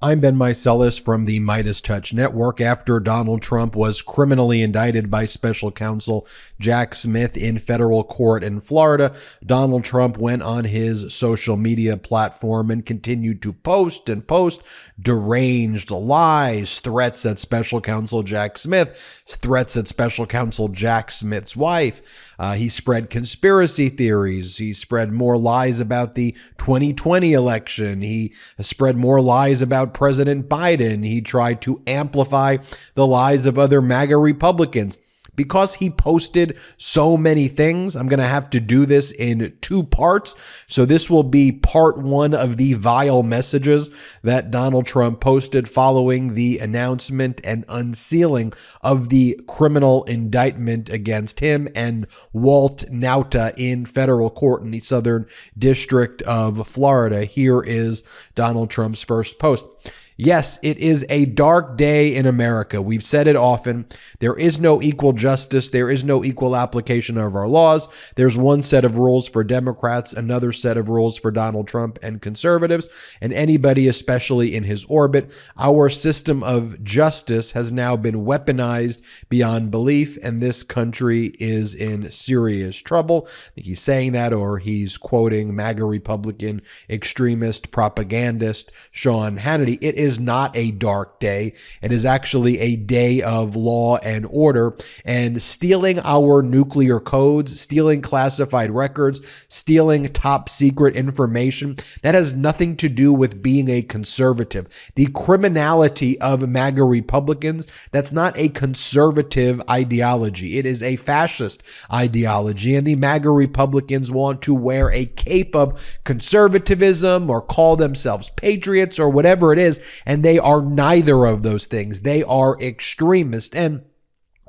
I'm Ben Meiselas from the MeidasTouch network. After Donald Trump was criminally indicted by special counsel Jack Smith in federal court in Florida, Donald Trump went on his social media platform and continued to post deranged lies, threats at special counsel Jack Smith, threats at special counsel Jack Smith's wife. He spread conspiracy theories. He spread more lies about the 2020 election. He spread more lies about President Biden. He tried to amplify the lies of other MAGA Republicans. Because he posted so many things, I'm going to have to do this in two parts. So this will be part one of the vile messages that Donald Trump posted following the announcement and unsealing of the criminal indictment against him and Walt Nauta in federal court in the Southern District of Florida. Here is Donald Trump's first post. Yes, it is a dark day in America. We've said it often. There is no equal justice. There is no equal application of our laws. There's one set of rules for Democrats, another set of rules for Donald Trump and conservatives, and anybody especially in his orbit. Our system of justice has now been weaponized beyond belief, and this country is in serious trouble. I think he's saying that, or he's quoting MAGA Republican extremist propagandist Sean Hannity. It is not a dark day. It is actually a day of law and order, and stealing our nuclear codes, stealing classified records, stealing top secret information, that has nothing to do with being a conservative. The criminality of MAGA Republicans, that's not a conservative ideology. It is a fascist ideology, and the MAGA Republicans want to wear a cape of conservatism or call themselves patriots or whatever it is. And they are neither of those things. They are extremists. And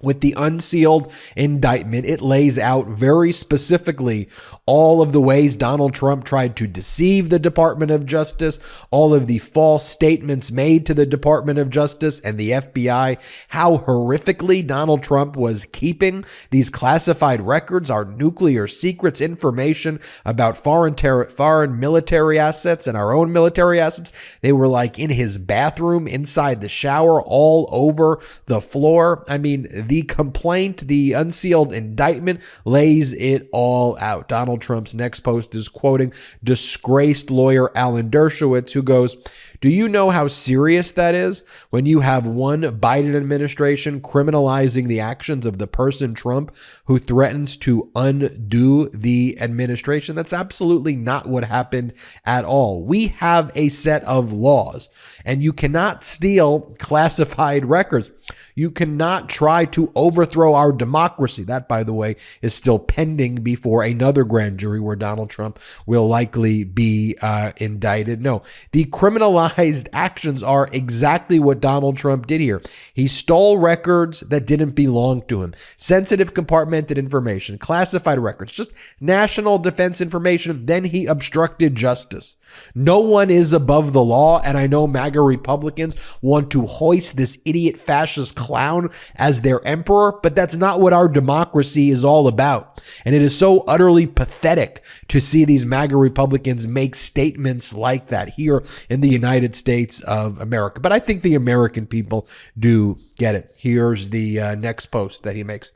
with the unsealed indictment, it lays out very specifically all of the ways Donald Trump tried to deceive the Department of Justice, all of the false statements made to the Department of Justice and the FBI, how horrifically Donald Trump was keeping these classified records, our nuclear secrets, information about foreign military assets and our own military assets. They were like in his bathroom, inside the shower, all over the floor. I mean, the complaint, the unsealed indictment lays it all out. Donald Trump's next post is quoting disgraced lawyer Alan Dershowitz, who goes, "Do you know how serious that is when you have one Biden administration criminalizing the actions of the person Trump who threatens to undo the administration?" That's absolutely not what happened at all. We have a set of laws, and you cannot steal classified records. You cannot try to overthrow our democracy. That, by the way, is still pending before another grand jury where Donald Trump will likely be indicted. No, the criminalized actions are exactly what Donald Trump did here. He stole records that didn't belong to him. Sensitive compartmented information, classified records, just national defense information. Then he obstructed justice. No one is above the law, and I know MAGA Republicans want to hoist this idiot fascist clown as their emperor, but that's not what our democracy is all about. And it is so utterly pathetic to see these MAGA Republicans make statements like that here in the United States of America. But I think the American people do get it. Here's the next post that he makes.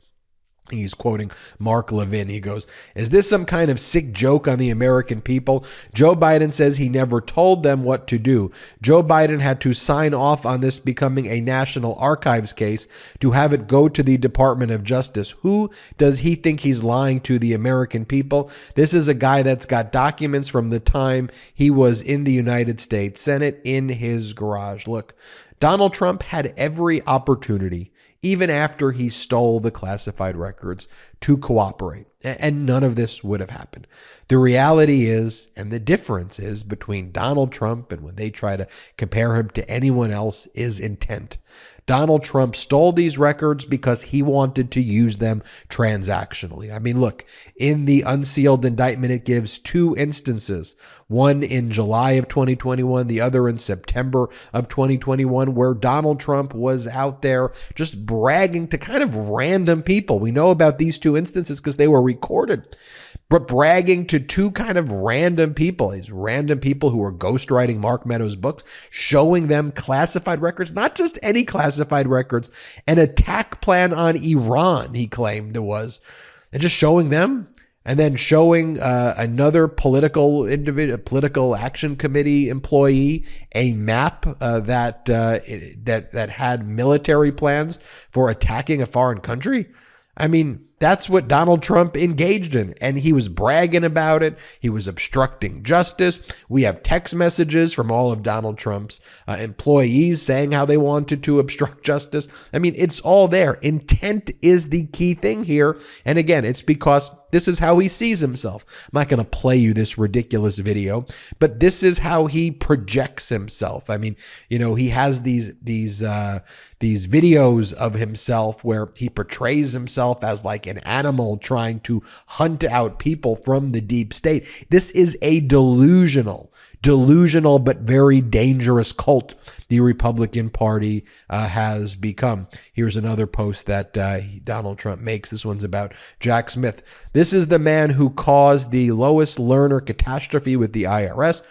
He's quoting Mark Levin. He goes, "Is this some kind of sick joke on the American people? Joe Biden says he never told them what to do. Joe Biden had to sign off on this becoming a National Archives case to have it go to the Department of Justice. Who does he think he's lying to, the American people? This is a guy that's got documents from the time he was in the United States Senate in his garage." Look, Donald Trump had every opportunity, even after he stole the classified records, to cooperate. And none of this would have happened. The reality is, and the difference is between Donald Trump and when they try to compare him to anyone else, is intent. Donald Trump stole these records because he wanted to use them transactionally. I mean, look, in the unsealed indictment, it gives two instances, one in July of 2021, the other in September of 2021, where Donald Trump was out there just bragging to kind of random people. We know about these two two instances because they were recorded, but bragging to two kind of random people, these random people who were ghostwriting Mark Meadows' books, showing them classified records, not just any classified records, an attack plan on Iran, he claimed it was, and just showing them. And then showing another political action committee employee a map that had military plans for attacking a foreign country. I mean, that's what Donald Trump engaged in, and he was bragging about it. He was obstructing justice. We have text messages from all of Donald Trump's employees saying how they wanted to obstruct justice. I mean, it's all there. Intent is the key thing here. And again, it's because this is how he sees himself. I'm not going to play you this ridiculous video, but this is how he projects himself. I mean, you know, he has these videos of himself where he portrays himself as like an animal trying to hunt out people from the deep state. This is a delusional but very dangerous cult the Republican Party has become. Here's another post that Donald Trump makes. This one's about Jack Smith. This is the man who caused the Lois Lerner catastrophe with the IRS.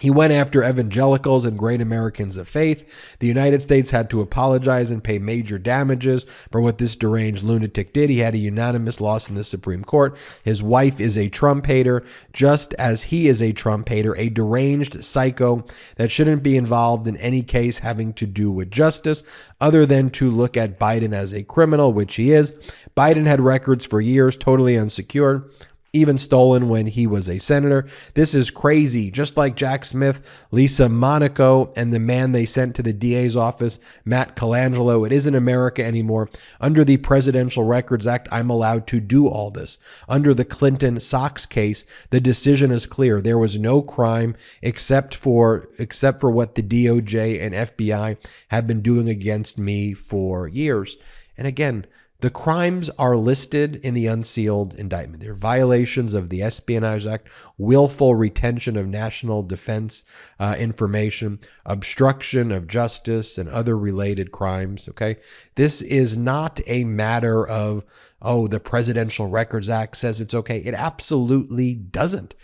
He went after evangelicals and great Americans of faith. The United States had to apologize and pay major damages for what this deranged lunatic did. He had a unanimous loss in the Supreme Court. His wife is a Trump hater, just as he is a Trump hater, a deranged psycho that shouldn't be involved in any case having to do with justice, other than to look at Biden as a criminal, which he is. Biden had records for years, totally unsecured, even stolen when he was a senator. This is crazy. Just like Jack Smith, Lisa Monaco, and the man they sent to the DA's office, Matt Colangelo, it isn't America anymore. Under the Presidential Records Act, I'm allowed to do all this. Under the Clinton Sox case, the decision is clear. There was no crime except for what the DOJ and FBI have been doing against me for years. And again, the crimes are listed in the unsealed indictment. They're violations of the Espionage Act, willful retention of national defense information, obstruction of justice, and other related crimes. Okay, this is not a matter of, oh, the Presidential Records Act says it's okay. It absolutely doesn't.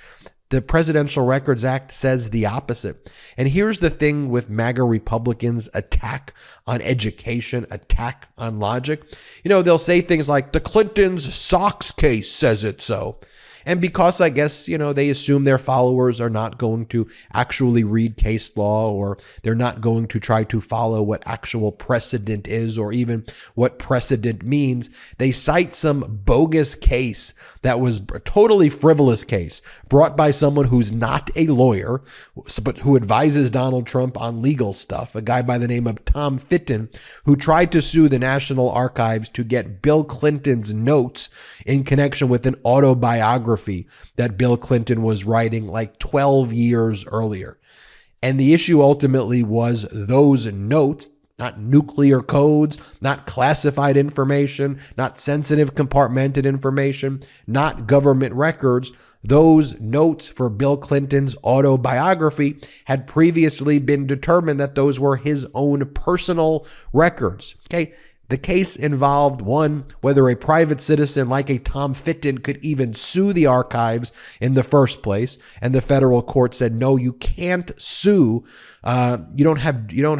The Presidential Records Act says the opposite. And here's the thing with MAGA Republicans' attack on education, attack on logic. You know, they'll say things like, the Clintons' Sox case says it so. And because I guess, you know, they assume their followers are not going to actually read case law, or they're not going to try to follow what actual precedent is, or even what precedent means, they cite some bogus case that was a totally frivolous case brought by someone who's not a lawyer, but who advises Donald Trump on legal stuff, a guy by the name of Tom Fitton, who tried to sue the National Archives to get Bill Clinton's notes in connection with an autobiography that Bill Clinton was writing like 12 years earlier. And the issue ultimately was those notes, not nuclear codes, not classified information, not sensitive compartmented information, not government records. Those notes for Bill Clinton's autobiography had previously been determined that those were his own personal records. Okay. The case involved, one, whether a private citizen like a Tom Fitton could even sue the archives in the first place. And the federal court said, no, you can't sue. You don't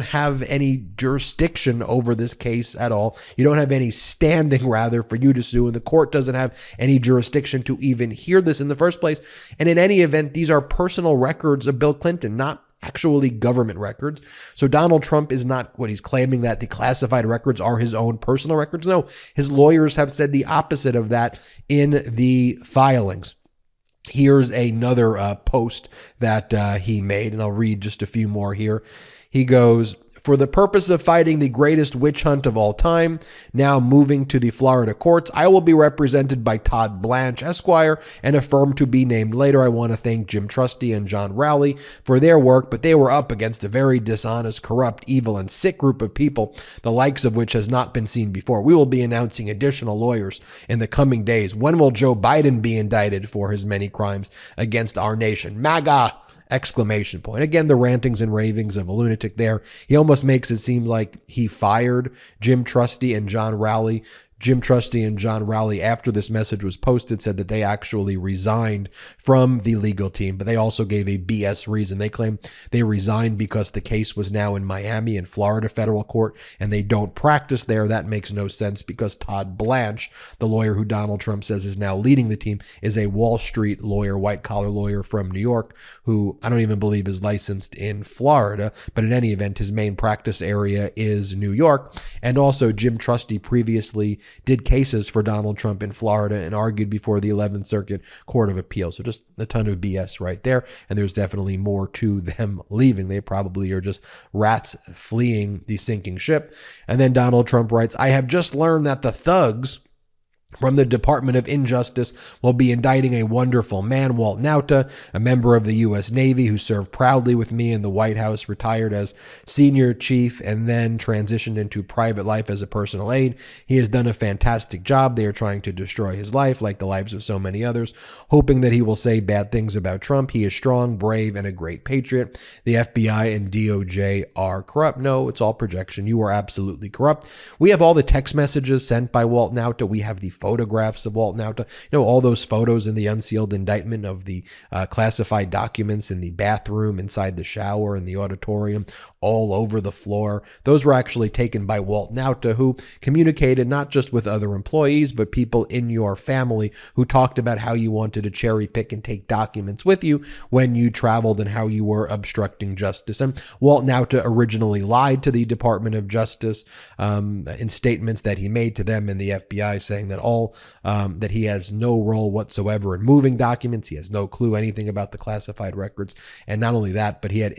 have any jurisdiction over this case at all. You don't have any standing, rather, for you to sue. And the court doesn't have any jurisdiction to even hear this in the first place. And in any event, these are personal records of Bill Clinton, not actually government records. So Donald Trump is not what he's claiming, that the classified records are his own personal records. No, his lawyers have said the opposite of that in the filings. Here's another post that he made, and I'll read just a few more here. He goes, for the purpose of fighting the greatest witch hunt of all time, now moving to the Florida courts, I will be represented by Todd Blanche, Esquire, and a firm to be named later. I want to thank Jim Trusty and John Rowley for their work, but they were up against a very dishonest, corrupt, evil, and sick group of people, the likes of which has not been seen before. We will be announcing additional lawyers in the coming days. When will Joe Biden be indicted for his many crimes against our nation? MAGA! Exclamation point. Again, the rantings and ravings of a lunatic there. He almost makes it seem like he fired Jim Trusty and John Rowley Jim Trusty and John Rowley, after this message was posted, said that they actually resigned from the legal team, but they also gave a BS reason. They claim they resigned because the case was now in Miami in Florida federal court, and they don't practice there. That makes no sense because Todd Blanche, the lawyer who Donald Trump says is now leading the team, is a Wall Street lawyer, white-collar lawyer from New York, who I don't even believe is licensed in Florida, but in any event, his main practice area is New York. And also, Jim Trusty previously did cases for Donald Trump in Florida and argued before the 11th Circuit Court of Appeal. So just a ton of BS right there, and there's definitely more to them leaving. They probably are just rats fleeing the sinking ship. And then Donald Trump writes, I have just learned that the thugs from the Department of Injustice will be indicting a wonderful man, Walt Nauta, a member of the U.S. Navy who served proudly with me in the White House, retired as senior chief, and then transitioned into private life as a personal aide. He has done a fantastic job. They are trying to destroy his life, like the lives of so many others, hoping that he will say bad things about Trump. He is strong, brave, and a great patriot. The FBI and DOJ are corrupt. No, it's all projection. You are absolutely corrupt. We have all the text messages sent by Walt Nauta. We have the photographs of Walt Nauta, all those photos in the unsealed indictment of the classified documents in the bathroom, inside the shower, in the auditorium, all over the floor. Those were actually taken by Walt Nauta, who communicated not just with other employees, but people in your family who talked about how you wanted to cherry pick and take documents with you when you traveled and how you were obstructing justice. And Walt Nauta originally lied to the Department of Justice in statements that he made to them and the FBI, saying that that he has no role whatsoever in moving documents. He has no clue anything about the classified records. And not only that, but he was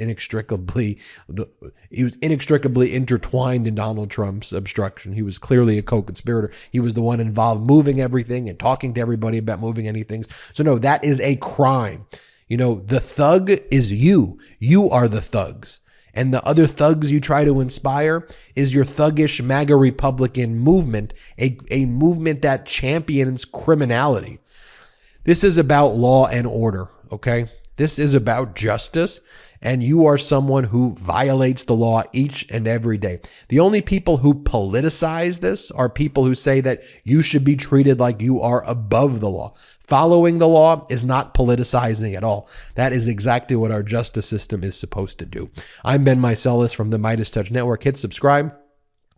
inextricably intertwined in Donald Trump's obstruction. He was clearly a co-conspirator. He was the one involved moving everything and talking to everybody about moving anything. So no, that is a crime. The thug is you. You are the thugs. And the other thugs you try to inspire is your thuggish MAGA Republican movement, a movement that champions criminality. This is about law and order, okay? This is about justice, and you are someone who violates the law each and every day. The only people who politicize this are people who say that you should be treated like you are above the law. Following the law is not politicizing at all. That is exactly what our justice system is supposed to do. I'm Ben Meiselas from the MeidasTouch Network. Hit subscribe.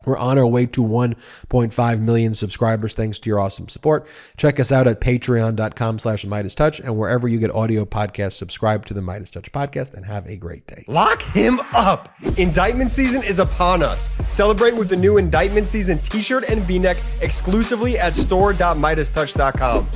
We're on our way to 1.5 million subscribers thanks to your awesome support. Check us out at patreon.com/MeidasTouch, and wherever you get audio podcasts, subscribe to the MeidasTouch podcast, and have a great day. Lock him up! Indictment season is upon us. Celebrate with the new Indictment season t-shirt and v-neck exclusively at store.MeidasTouch.com.